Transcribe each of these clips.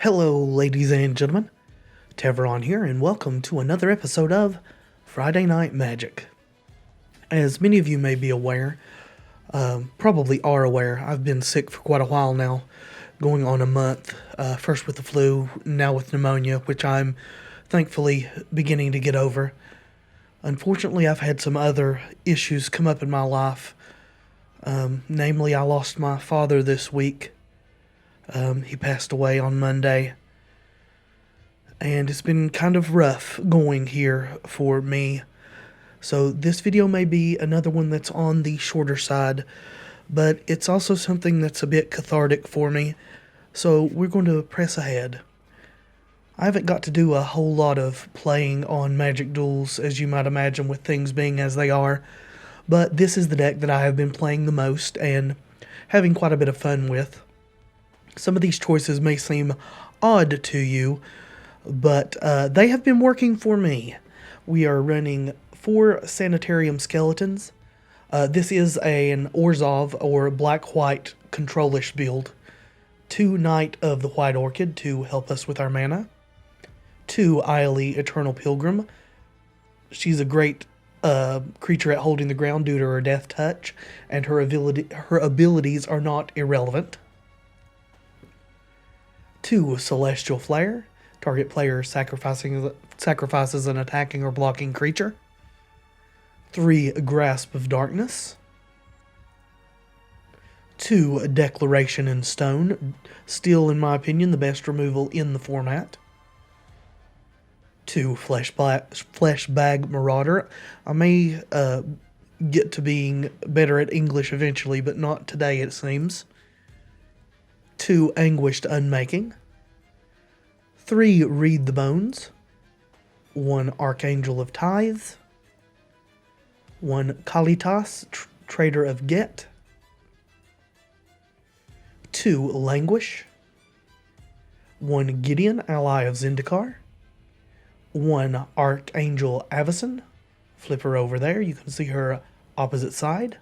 Hello, ladies and gentlemen. Tevaron here, and welcome to another episode of Friday Night Magic. As many of you may be aware, probably are aware, I've been sick for quite a while now, going on a month, first with the flu, now with pneumonia, which I'm thankfully beginning to get over. Unfortunately, I've had some other issues come up in my life. Namely, I lost my father this week. He passed away on Monday, and it's been kind of rough going here for me. So this video may be another one that's on the shorter side, but it's also something that's a bit cathartic for me, so we're going to press ahead. I haven't got to do a whole lot of playing on Magic Duels, as you might imagine with things being as they are, but this is the deck that I have been playing the most and having quite a bit of fun with. Some of these choices may seem odd to you, but they have been working for me. We are running 4 Sanitarium Skeletons. This is an Orzhov or black-white control-ish build. 2 Knight of the White Orchid to help us with our mana. 2 Ayli Eternal Pilgrim. She's a great creature at holding the ground due to her death touch, and her abilities are not irrelevant. 2 Celestial Flare. Target player sacrifices an attacking or blocking creature. 3 Grasp of Darkness. 2 Declaration in Stone. Still, in my opinion, the best removal in the format. 2 Fleshbag Marauder. I may get to being better at English eventually, but not today, it seems. 2 Anguished Unmaking. 3 Read the Bones. 1 Archangel of Tithes. 1 Kalitas, Traitor of Ghet. 2 Languish. 1 Gideon, ally of Zendikar. 1 Archangel Avacyn. Flip her over there, you can see her opposite side.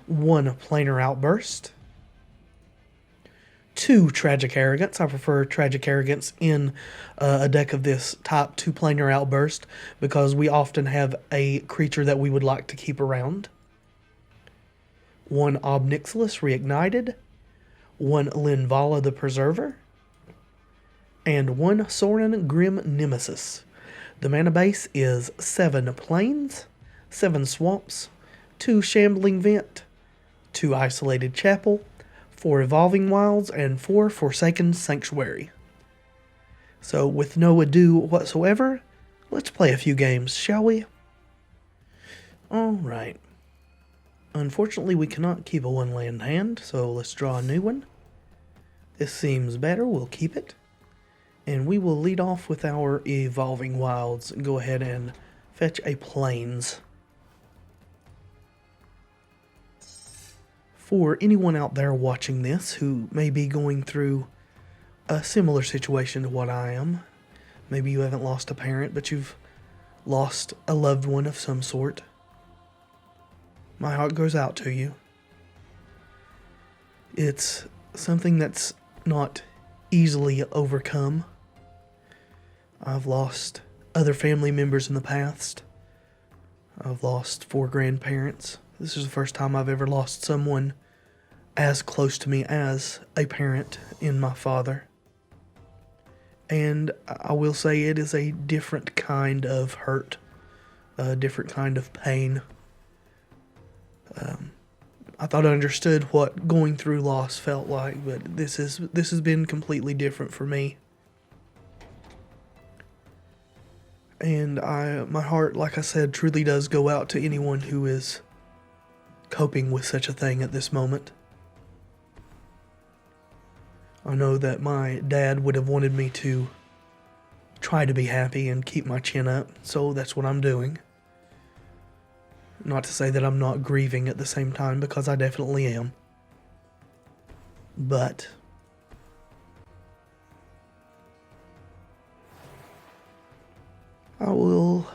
1 Planar Outburst. 2 Tragic Arrogance. I prefer Tragic Arrogance in a deck of this type to Planar Outburst because we often have a creature that we would like to keep around. 1 Ob Nixilis Reignited. 1 Linvala the Preserver. And 1 Sorin Grim Nemesis. The mana base is 7 Plains, 7 Swamps, 2 Shambling Vent, 2 Isolated Chapel, 4 Evolving Wilds, and 4 Forsaken Sanctuary. So, with no ado whatsoever, let's play a few games, shall we? Alright. Unfortunately, we cannot keep a 1-land hand, so let's draw a new one. This seems better, we'll keep it. And we will lead off with our Evolving Wilds and go ahead and fetch a Plains. For anyone out there watching this who may be going through a similar situation to what I am, maybe you haven't lost a parent, but you've lost a loved one of some sort, my heart goes out to you. It's something that's not easily overcome. I've lost other family members in the past. I've lost 4 grandparents. This is the first time I've ever lost someone as close to me as a parent in my father. And I will say it is a different kind of hurt, a different kind of pain. I thought I understood what going through loss felt like, but this has been completely different for me. And my heart, like I said, truly does go out to anyone who is coping with such a thing at this moment. I know that my dad would have wanted me to try to be happy and keep my chin up, so that's what I'm doing. Not to say that I'm not grieving at the same time, because I definitely am. But I will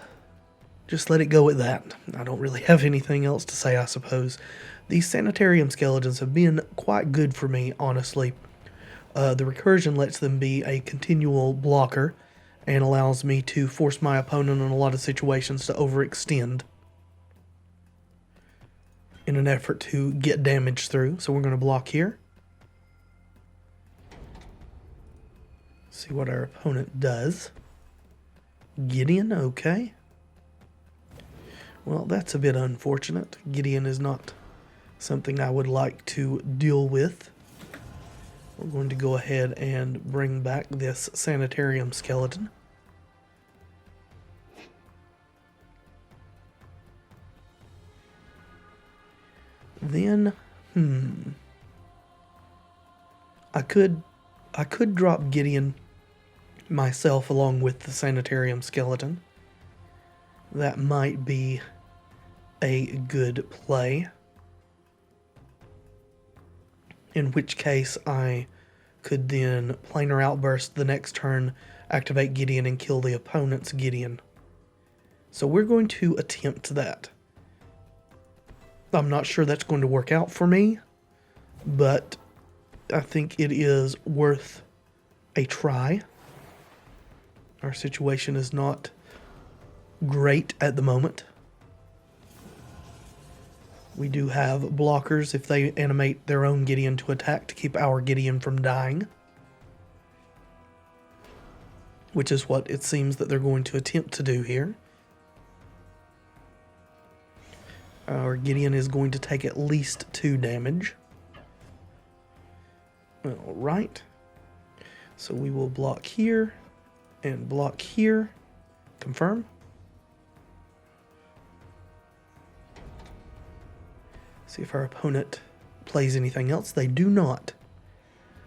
just let it go at that. I don't really have anything else to say, I suppose. These Sanitarium Skeletons have been quite good for me, honestly. The recursion lets them be a continual blocker and allows me to force my opponent in a lot of situations to overextend in an effort to get damage through. So we're going to block here. See what our opponent does. Gideon, okay. Well, that's a bit unfortunate. Gideon is not something I would like to deal with. We're going to go ahead and bring back this Sanitarium Skeleton. Then, I could drop Gideon myself along with the Sanitarium Skeleton. That might be a good play. In which case I could then Planar Outburst the next turn, activate Gideon, and kill the opponent's Gideon. So we're going to attempt that. I'm not sure that's going to work out for me, but I think it is worth a try. Our situation is not great at the moment. We do have blockers if they animate their own Gideon to attack to keep our Gideon from dying, which is what it seems that they're going to attempt to do here. Our Gideon is going to take at least 2 damage. Alright. So we will block here and block here. Confirm. See if our opponent plays anything else. They do not.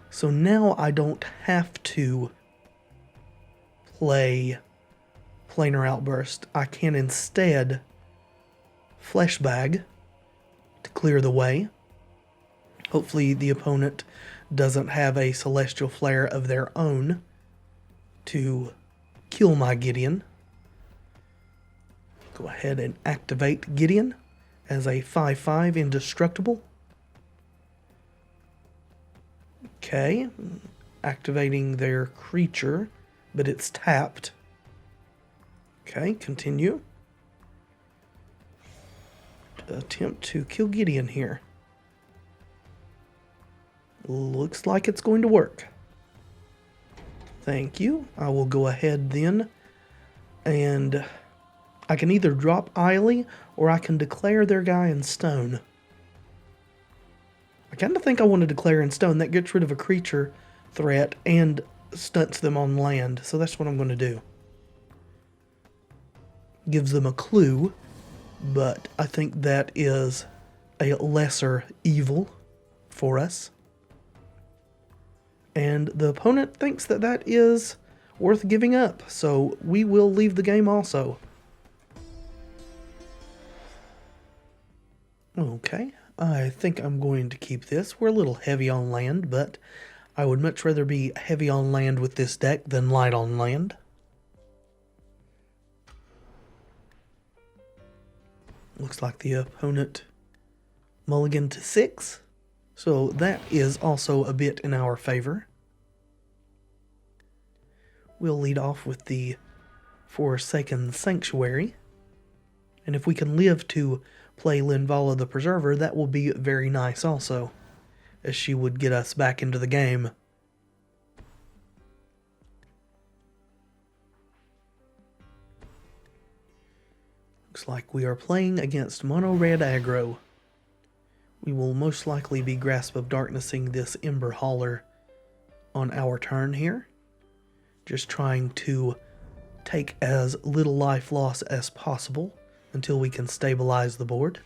So now I don't have to play Planar Outburst. I can instead Fleshbag to clear the way. Hopefully the opponent doesn't have a Celestial Flare of their own to kill my Gideon. Go ahead and activate Gideon as a 5/5 indestructible. Okay, activating their creature, but it's tapped. Okay, continue. Attempt to kill Gideon here. Looks like it's going to work. Thank you. I will go ahead then, and I can either drop Ayli or I can declare their guy in stone. I kind of think I want to declare in stone. That gets rid of a creature threat and stunts them on land, so that's what I'm going to do. Gives them a clue, but I think that is a lesser evil for us. And the opponent thinks that that is worth giving up, so we will leave the game also. Okay, I think I'm going to keep this. We're a little heavy on land, but I would much rather be heavy on land with this deck than light on land. Looks like the opponent mulliganed to 6, so that is also a bit in our favor. We'll lead off with the Forsaken Sanctuary, and if we can live to play Linvala the Preserver, that will be very nice also, as she would get us back into the game. Looks like we are playing against mono red aggro. We will most likely be Grasp of Darknessing this Ember Hauler on our turn here. Just trying to take as little life loss as possible until we can stabilize the board.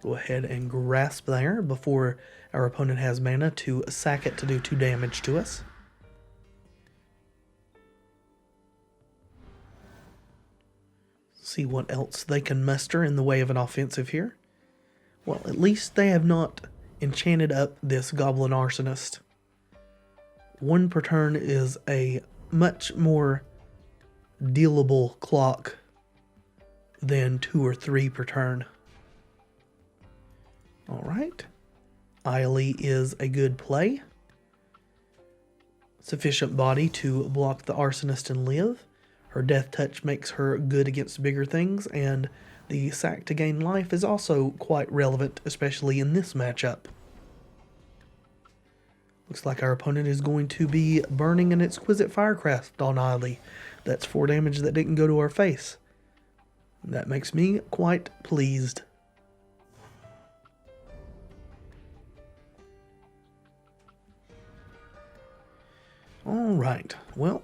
Go ahead and Grasp there before our opponent has mana to sack it to do 2 damage to us. See what else they can muster in the way of an offensive here. Well, at least they have not enchanted up this Goblin Arsonist. 1 per turn is a much more dealable clock than 2 or 3 per turn. Alright. Ayli is a good play. Sufficient body to block the Arsonist and live. Her death touch makes her good against bigger things, and the sack to gain life is also quite relevant, especially in this matchup. Looks like our opponent is going to be burning an Exquisite Firecraft on Ayli. That's 4 damage that didn't go to our face. That makes me quite pleased. Alright, well,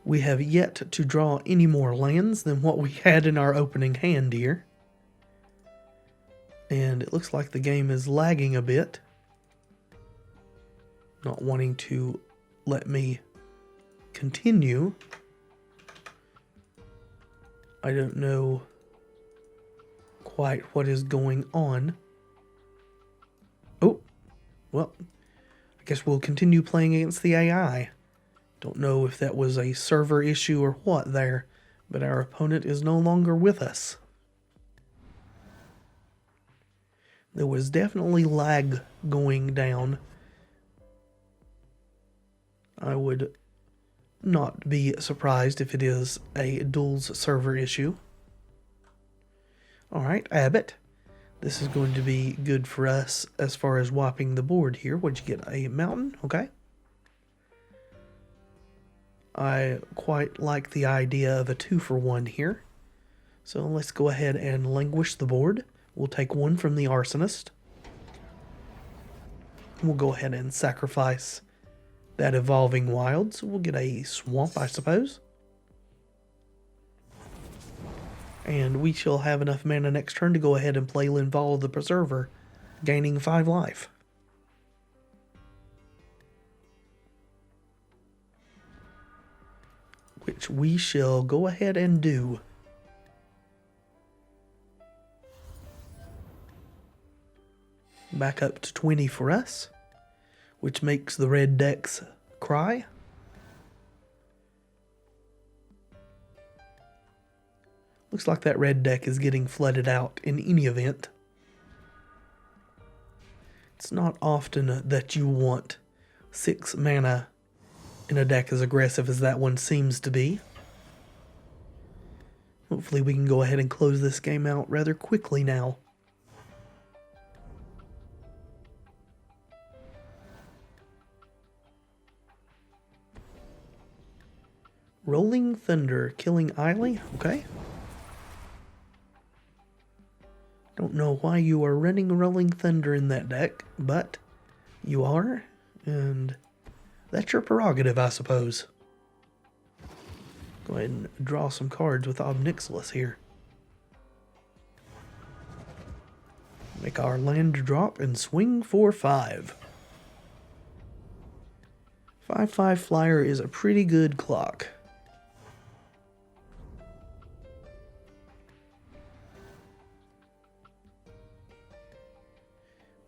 we have yet to draw any more lands than what we had in our opening hand here. And it looks like the game is lagging a bit. Not wanting to let me continue. I don't know quite what is going on. Oh, well, I guess we'll continue playing against the AI. Don't know if that was a server issue or what there, but our opponent is no longer with us. There was definitely lag going down. I would not be surprised if it is a Duels server issue. Alright, Abbott. This is going to be good for us as far as wiping the board here. What'd you get? A mountain? Okay. I quite like the idea of a 2-for-1 here. So let's go ahead and languish the board. We'll take 1 from the Arsonist. We'll go ahead and sacrifice that Evolving Wilds. We'll get a swamp, I suppose. And we shall have enough mana next turn to go ahead and play Linvala the Preserver, gaining 5 life. Which we shall go ahead and do. Back up to 20 for us, which makes the red decks cry. Looks like that red deck is getting flooded out in any event. It's not often that you want 6 mana in a deck as aggressive as that one seems to be. Hopefully we can go ahead and close this game out rather quickly now. Rolling Thunder, killing Ayli, okay. Don't know why you are running Rolling Thunder in that deck, but you are, and that's your prerogative, I suppose. Go ahead and draw some cards with Ob Nixilis here. Make our land drop and swing for 5. 5/5 flyer is a pretty good clock.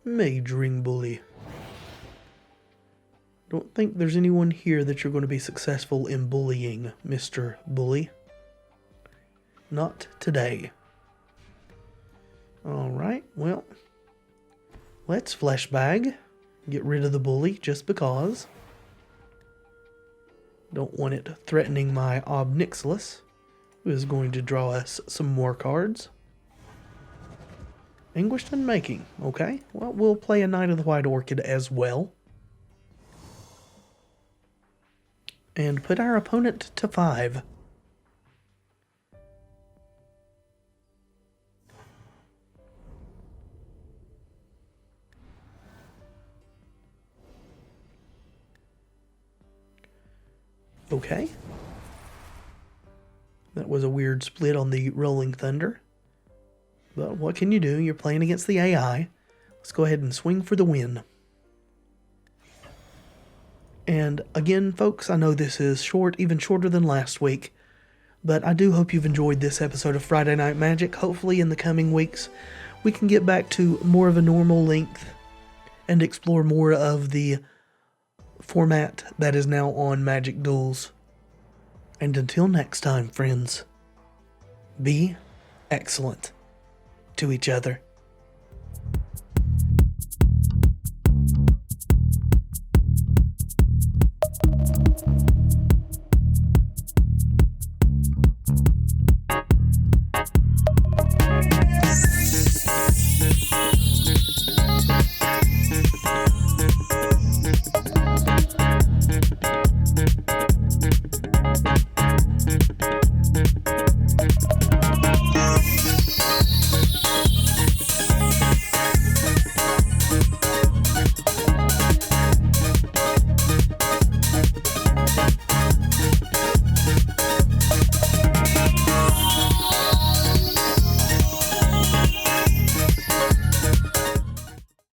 Mage Ring Bully. Don't think there's anyone here that you're going to be successful in bullying, Mr. Bully. Not today. Alright, well, let's Fleshbag. Get rid of the bully just because. Don't want it threatening my Ob Nixilis, who is going to draw us some more cards. Anguished Unmaking, okay. Well, we'll play a Knight of the White Orchid as well. And put our opponent to 5. Okay. That was a weird split on the Rolling Thunder. But what can you do? You're playing against the AI. Let's go ahead and swing for the win. And again, folks, I know this is short, even shorter than last week, but I do hope you've enjoyed this episode of Friday Night Magic. Hopefully in the coming weeks, we can get back to more of a normal length and explore more of the format that is now on Magic Duels. And until next time, friends, be excellent to each other.